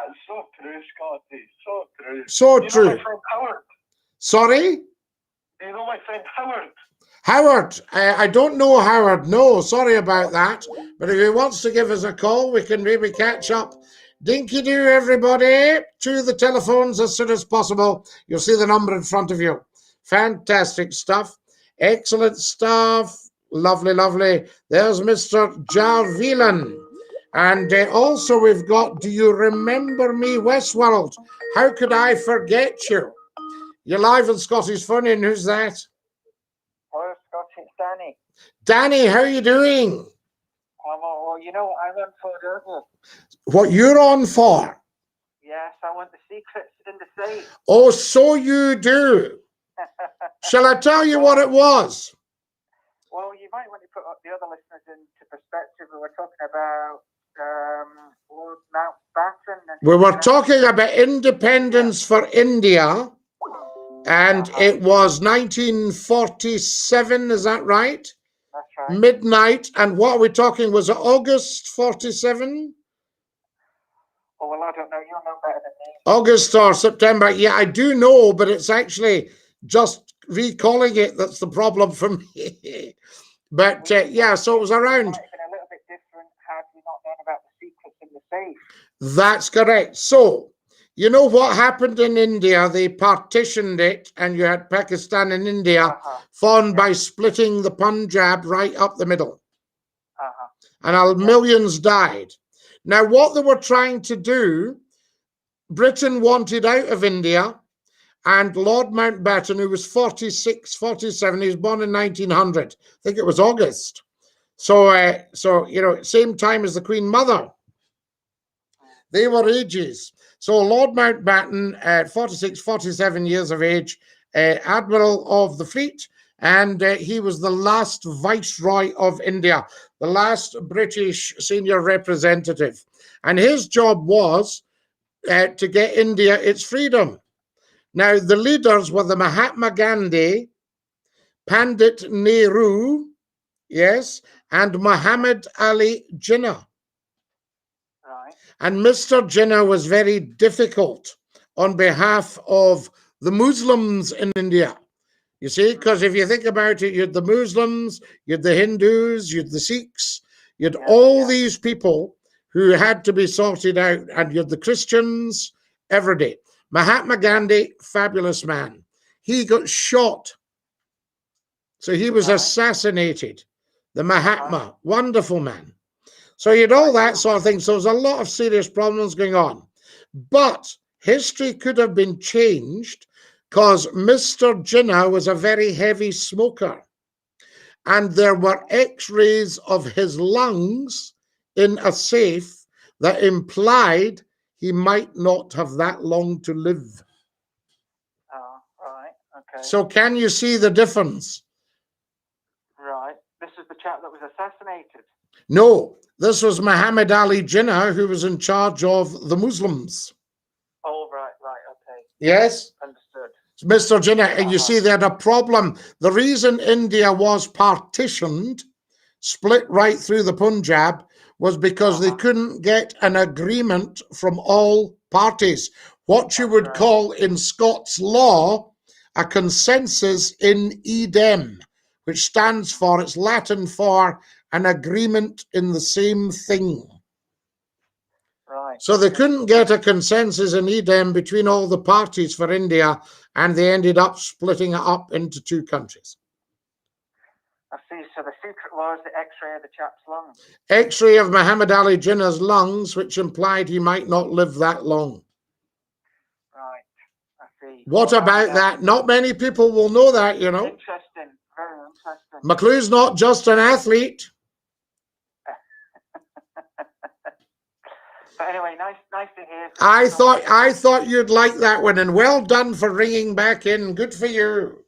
It's so true, Scottie. So true.
So true.
You know my friend Howard?
Sorry?
Do you know my friend Howard?
Howard, I don't know Howard. No, sorry about that. But if he wants to give us a call, we can maybe catch up. Dinky-Doo, everybody, to the telephones as soon as possible. You'll see the number in front of you. Fantastic stuff. Excellent stuff. Lovely, lovely. There's Mr. Jarvilan. And also we've got, do you remember me, Westworld? How could I forget you? You're live on Scotty's Phone In. Who's that?
Hello, Scott. It's Danny.
Danny, how are you doing?
Well, you know, I went for Google.
What you're on for?
Yes, I want the secrets in the safe.
Oh, so you do. Shall I tell you what it was?
Well, you might want to put the other listeners into perspective. We were talking about Lord Mountbatten.
We were talking about independence for India, and it was 1947, is that right?
That's right.
Midnight, and what are we talking? Was it August 47?
Oh, well, I don't know. You'll know better than me.
August or September. Yeah, I do know, but it's actually just recalling it that's the problem for me. But yeah, so it was around.
It might have been a little bit different had we not known about the secrets in the safe.
That's correct. So, you know what happened in India? They partitioned it, and you had Pakistan and India formed by splitting the Punjab right up the middle. And millions died. Now, what they were trying to do, Britain wanted out of India, and Lord Mountbatten, who was 46, 47, he was born in 1900. I think it was August. So, you know, same time as the Queen Mother. They were ages. So Lord Mountbatten, at 46, 47 years of age, Admiral of the Fleet, and he was the last Viceroy of India, the last British senior representative. And his job was to get India its freedom. Now, the leaders were the Mahatma Gandhi, Pandit Nehru, yes, and Muhammad Ali Jinnah.
Right.
And Mr. Jinnah was very difficult on behalf of the Muslims in India. You see, because if you think about it, you had the Muslims, you had the Hindus, you had the Sikhs, you had all these people who had to be sorted out, and you had the Christians every day. Mahatma Gandhi, fabulous man. He got shot. So he was assassinated. The Mahatma, wonderful man. So you had all that sort of thing. So there's a lot of serious problems going on. But history could have been changed because Mr. Jinnah was a very heavy smoker. And there were x-rays of his lungs in a safe that implied he might not have that long to live.
Oh, right, okay.
So can you see the difference?
Right. This is the chap that was assassinated.
No, this was Muhammad Ali Jinnah, who was in charge of the Muslims.
Oh, right, okay.
Yes?
Understood.
Mr. Jinnah, and you see they had a problem. The reason India was partitioned, split right through the Punjab, was because they couldn't get an agreement from all parties. What you would call in Scots law a consensus in idem, which stands for, it's Latin for an agreement in the same thing.
Right.
So they couldn't get a consensus in idem between all the parties for India, and they ended up splitting it up into two countries.
I see. So the secret was the X-ray of the chap's lungs.
X-ray of Muhammad Ali Jinnah's lungs, which implied he might not live that long.
Right. I see.
What about that? Not many people will know that, you know.
Interesting. Very interesting.
McClue's not just an athlete.
But anyway, nice to hear.
I thought you'd like that one, and well done for ringing back in. Good for you.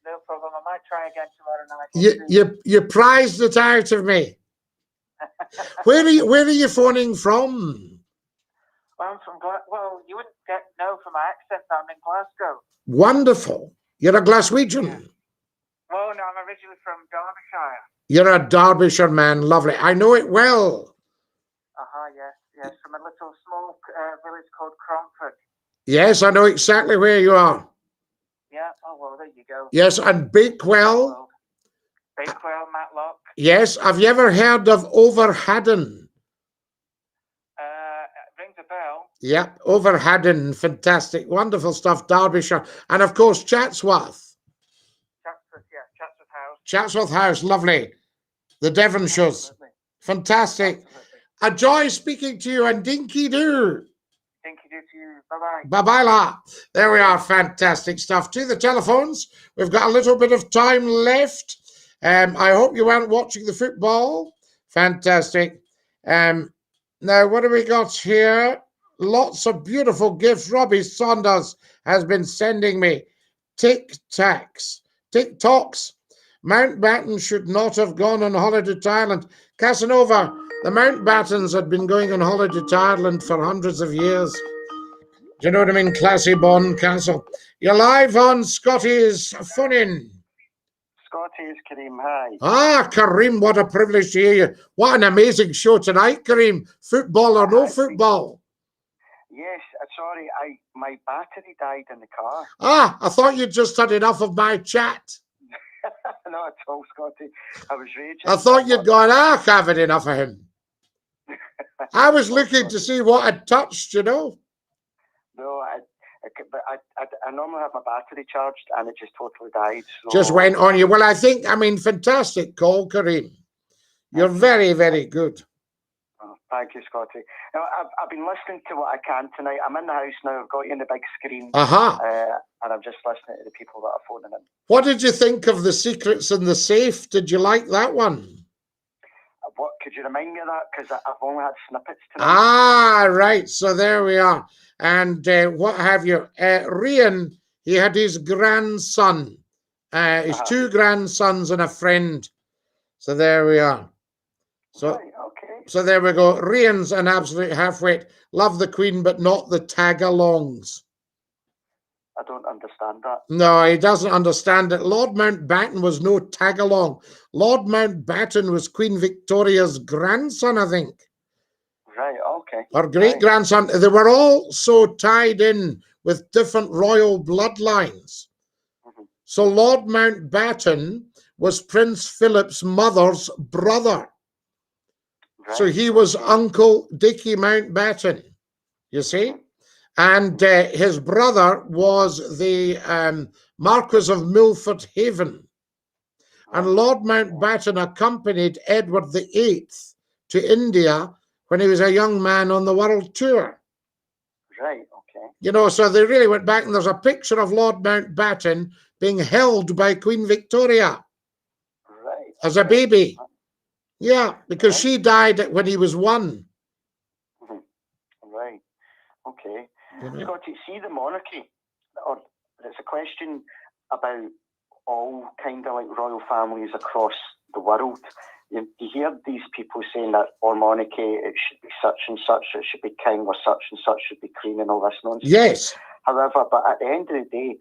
No problem. I might try again tomorrow night.
You prized it out of me. Where are you phoning from?
Well, I'm from well, you wouldn't know from my accent that I'm in Glasgow.
Wonderful. You're a Glaswegian.
Yeah. Well, no, I'm originally from Derbyshire.
You're a Derbyshire man. Lovely. I know it well.
Yes, from a little small village called Cromford.
Yes, I know exactly where you are.
Yeah, oh well, there you go.
Yes, and Bakewell.
Bakewell, Matlock.
Yes, have you ever heard of Overhaddon?
Rings a bell.
Yep, Overhaddon, fantastic, wonderful stuff, Derbyshire. And of course, Chatsworth.
Chatsworth House.
Chatsworth House, lovely. The Devonshires.
Absolutely.
Fantastic.
Absolutely.
A joy speaking to you, and Dinky-Doo.
Dinky-Doo to you. Bye-bye.
Bye-bye, la. There we are, fantastic stuff. To the telephones, we've got a little bit of time left. I hope you weren't watching the football. Fantastic. Now, what do we got here? Lots of beautiful gifts. Robbie Saunders has been sending me TikToks. Mountbatten should not have gone on holiday to Ireland. Casanova, the Mountbattens had been going on holiday to Ireland for hundreds of years. Do you know what I mean? Classy Bonn Castle. You're live on Scottie's Phone-In.
Scottie, Kareem, hi.
Ah, Kareem, what a privilege to hear you. What an amazing show tonight, Kareem. Football or no football?
Yes, sorry, my battery died in the car.
Ah, I thought you'd just had enough of my chat.
Not at all, Scottie. I was raging.
I thought you'd gone, I've had enough of him. I was looking to see what I'd touched, you know.
No, I normally have my battery charged and it just totally died. So.
Just went on you. Well, I mean, fantastic call, Kareem. You're very, very good.
Oh, thank you, Scottie. Now, I've been listening to what I can tonight. I'm in the house now. I've got you on the big screen. And I'm just listening to the people that are phoning in.
What did you think of the secrets in the safe? Did you like that one?
What, could you remind me of that? Because I've only had snippets tonight.
Ah, right. So there we are. And what have you? Rian, he had his grandson, his two grandsons and a friend. So there we are. So,
right, okay.
So there we go. Rian's an absolute half-wit. Love the Queen, but not the tag-alongs.
I don't understand that.
No, he doesn't understand it. Lord Mountbatten was no tag-along. Lord Mountbatten was Queen Victoria's grandson, I think.
Right, okay.
Or great-grandson. They were all so tied in with different royal bloodlines. Mm-hmm. So Lord Mountbatten was Prince Philip's mother's brother. Right. So he was Uncle Dickie Mountbatten, you see? And his brother was the Marquis of Milford Haven. And Lord Mountbatten accompanied Edward VIII to India when he was a young man on the world tour.
Right, okay.
You know, so they really went back, and there's a picture of Lord Mountbatten being held by Queen Victoria as a baby. Yeah, because she died when he was 1.
Right, okay.
You know?
Scottie, see the monarchy, or it's a question about all kind of like royal families across the world. You hear these people saying that our monarchy, it should be such and such, it should be king, or such and such should be queen, and all this nonsense.
Yes.
However, but at the end of the day,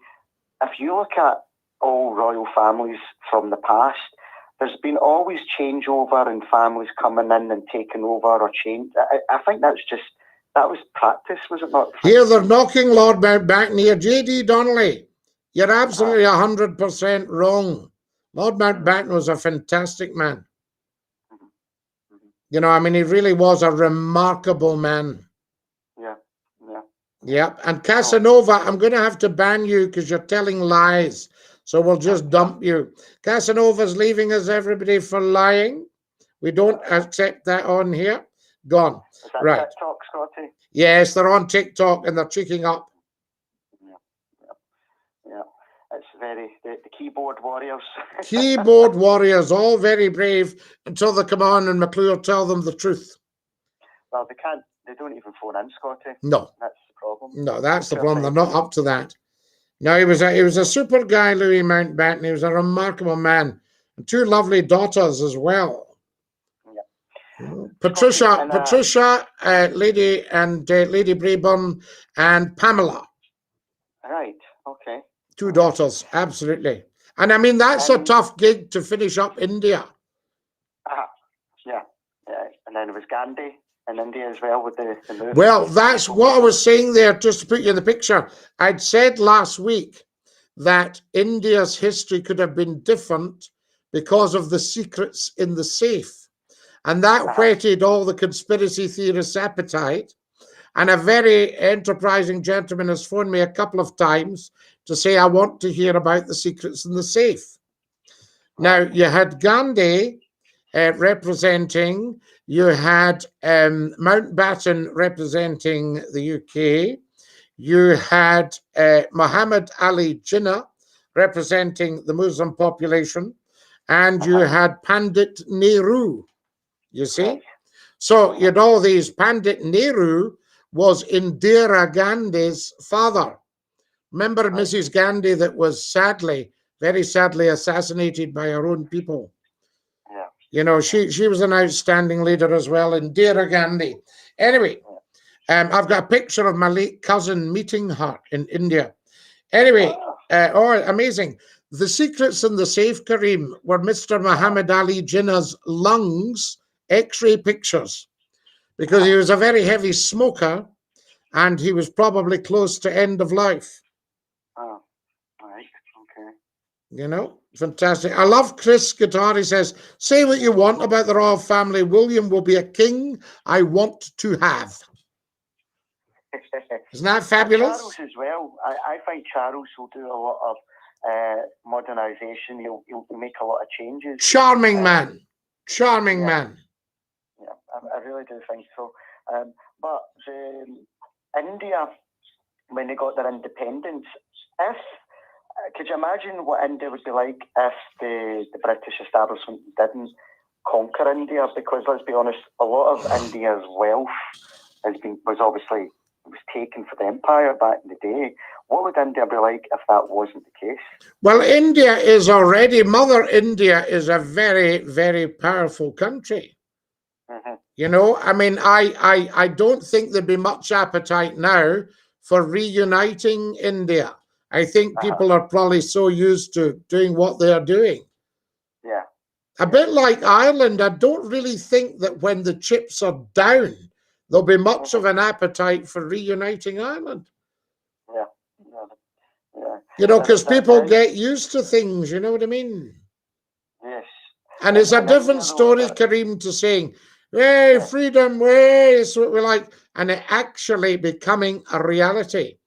if you look at all royal families from the past, there's been always changeover and families coming in and taking over or change. I think that was practice, was it not?
Here they're knocking Lord Mountbatten here. J.D. Donnelly, you're absolutely 100% wrong. Lord Mountbatten was a fantastic man. You know, I mean, he really was a remarkable man.
Yeah, yeah.
Yep. And Casanova, I'm going to have to ban you because you're telling lies. So we'll just dump you. Casanova's leaving us, everybody, for lying. We don't accept that on here. Gone.
Is that
right.
TikTok, Scottie?
Yes, they're on TikTok and they're cheeking up.
Yeah. It's very, the keyboard warriors.
Keyboard warriors, all very brave until they come on and McClure tell them the truth.
Well, they don't even phone in, Scottie.
No.
That's the problem.
No, that's the problem. They're not up to that. No, he was a super guy, Louis Mountbatten. He was a remarkable man. And 2 lovely daughters as well. Yeah. Patricia, Lady Braeburn, and Pamela.
Right, okay.
2 daughters, absolutely. And I mean, that's a tough gig to finish up India.
Yeah. And then it was Gandhi in India as well with the movement.
Well, that's what I was saying there, just to put you in the picture. I'd said last week that India's history could have been different because of the secrets in the safe. And that whetted all the conspiracy theorists' appetite. And a very enterprising gentleman has phoned me a couple of times to say, I want to hear about the secrets in the safe. Now, you had Gandhi representing, you had Mountbatten representing the UK, you had Muhammad Ali Jinnah representing the Muslim population, and you had Pandit Nehru, you see? So you had all these. Pandit Nehru was Indira Gandhi's father. Remember Mrs. Gandhi that was very sadly assassinated by her own people?
Yeah.
You know, she was an outstanding leader as well, Indira Gandhi. Anyway, I've got a picture of my late cousin meeting her in India. Anyway, amazing. The secrets in the safe, Kareem, were Mr. Muhammad Ali Jinnah's lungs, X-ray pictures, because he was a very heavy smoker and he was probably close to end of life.
Oh, right, okay.
You know, fantastic. I love Chris Guitar. He says, say what you want about the royal family. William will be a king I want to have. Isn't that fabulous?
Charles as well. I find Charles will do a lot of modernisation. He'll make a lot of changes.
Charming man. Charming man.
Yeah, I really do think so. But India, when they got their independence, could you imagine what India would be like if the British establishment didn't conquer India? Because let's be honest, a lot of India's wealth was taken for the empire back in the day. What would India be like if that wasn't the case? Well,
Mother India is a very, very powerful country. You know, I mean, I don't think there'd be much appetite now for reuniting India. I think people are probably so used to doing what they're doing.
Yeah.
A bit like Ireland, I don't really think that when the chips are down, there'll be much of an appetite for reuniting Ireland.
Yeah.
You know, because people get used to things, you know what I mean?
Yes.
And it's a different story, Kareem, to saying, Hey, freedom, way, it's what we like. And it actually becoming a reality.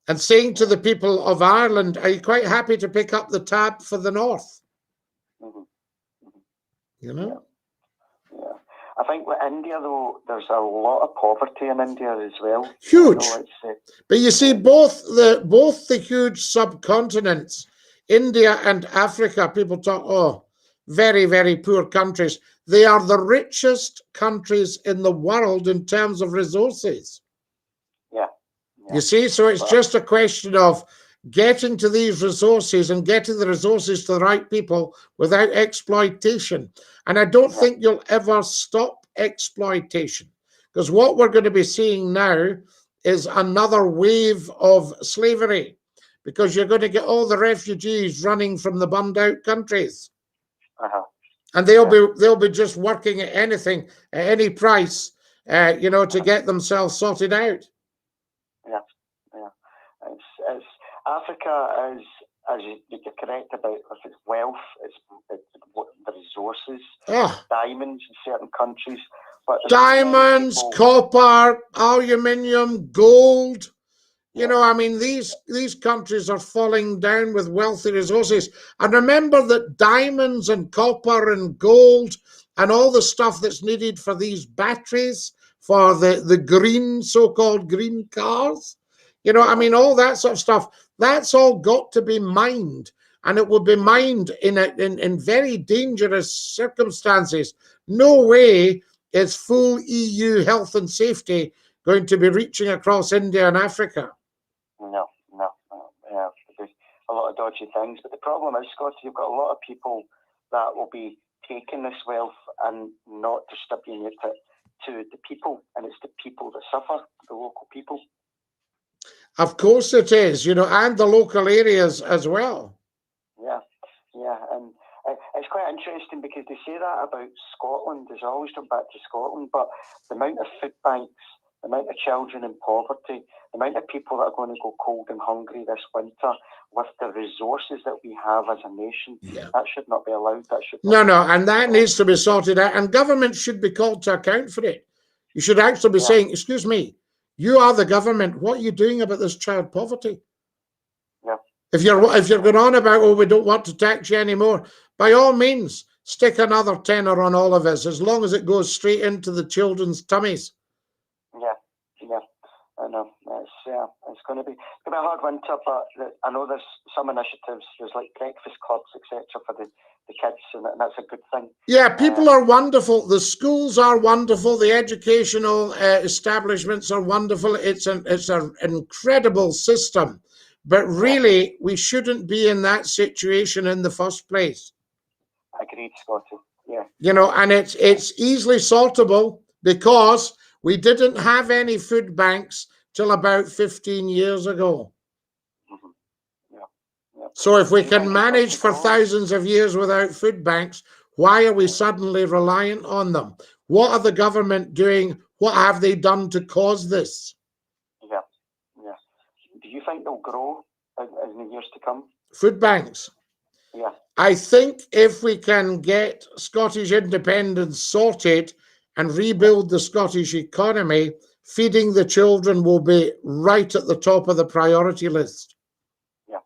And saying to the people of Ireland, are you quite happy to pick up the tab for the North? You know?
Yeah. I think with India, though, there's a lot of poverty in India as well.
Huge.
You know,
but you see, both the huge subcontinents, India and Africa, people talk, oh, very, very poor countries. They are the richest countries in the world in terms of resources.
Yeah.
You see, so it's just a question of getting to these resources and getting the resources to the right people without exploitation. And I don't think you'll ever stop exploitation, because what we're going to be seeing now is another wave of slavery, because you're going to get all the refugees running from the bummed out countries. And they'll be just working at anything, at any price, you know, to get themselves sorted out.
It's Africa is, as you're correct about, with its wealth, it's the resources, diamonds in certain countries. But
diamonds, copper, aluminium, gold. You know, I mean, these countries are falling down with wealthy resources. And remember that diamonds and copper and gold and all the stuff that's needed for these batteries, for the green, so-called green cars, you know, I mean, all that sort of stuff, that's all got to be mined. And it will be mined in very dangerous circumstances. No way is full EU health and safety going to be reaching across India and Africa.
No. Yeah, there's a lot of dodgy things. But the problem is, Scottie, you've got a lot of people that will be taking this wealth and not distributing it to the people. And it's the people that suffer, the local people.
Of course it is, you know, and the local areas as well.
Yeah, and it's quite interesting because they say that about Scotland. There's always come back to Scotland, but the amount of food banks, the amount of children in poverty, the amount of people that are going to go cold and hungry this winter, with the resources that we have as a nation, that should not be allowed. That should
no, and that needs to be sorted out, and government should be called to account for it. You should actually be saying, excuse me, you are the government, what are you doing about this child poverty? If you're going on about, oh, we don't want to tax you anymore, by all means, stick another tenner on all of us, as long as it goes straight into the children's tummies.
Yeah, I know. It's going to be a hard winter, but I know there's some initiatives. There's like breakfast clubs, etc., for the kids, and that's a good thing.
Yeah, people are wonderful. The schools are wonderful. The educational establishments are wonderful. It's an incredible system. But really, we shouldn't be in that situation in the first place.
Agreed, Scottie. Yeah.
You know, and it's easily sortable, because we didn't have any food banks till about 15 years ago. So if we can manage for thousands of years without food banks, why are we suddenly reliant on them? What are the government doing? What have they done to cause this?
Yeah. Do you think they'll grow in the years to come?
Food banks?
Yeah.
I think if we can get Scottish independence sorted and rebuild the Scottish economy, feeding the children will be right at the top of the priority list.
Yeah.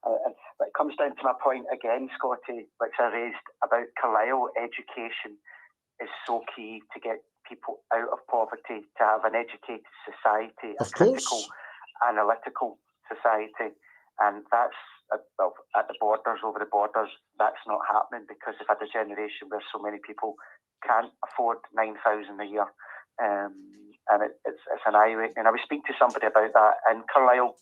But it comes down to my point again, Scottie, which I raised about Carlisle. Education is so key to get people out of poverty, to have an educated society, a critical, analytical society. And that's, at the borders, over the borders, that's not happening, because we've had a generation where so many people can't afford 9,000 a year. And it's an eye-opening. I was speaking to somebody about that in Carlisle,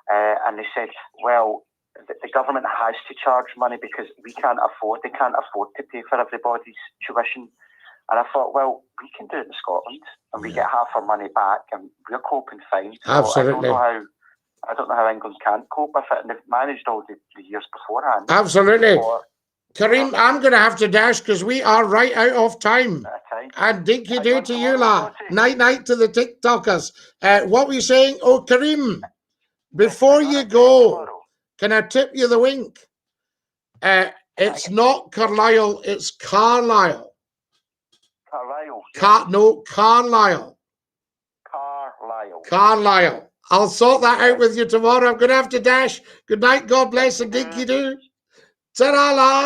and they said, well, the government has to charge money because they can't afford to pay for everybody's tuition. And I thought, well, we can do it in Scotland, and we get half our money back, and we're coping fine. So
Absolutely.
I don't know how England can't cope with it, and they've managed all the years beforehand.
Absolutely. Kareem, I'm going to have to dash because we are right out of time. And dinky-doo to you, la. Night-night to the TikTokers. What were you saying? Oh, Kareem, before you go, can I tip you the wink? It's not Carlisle, it's Carlisle. Carlisle.
Carlisle.
Carlisle. I'll sort that out with you tomorrow. I'm going to have to dash. Good night. God bless and dinky-doo. Ta-ra, lads.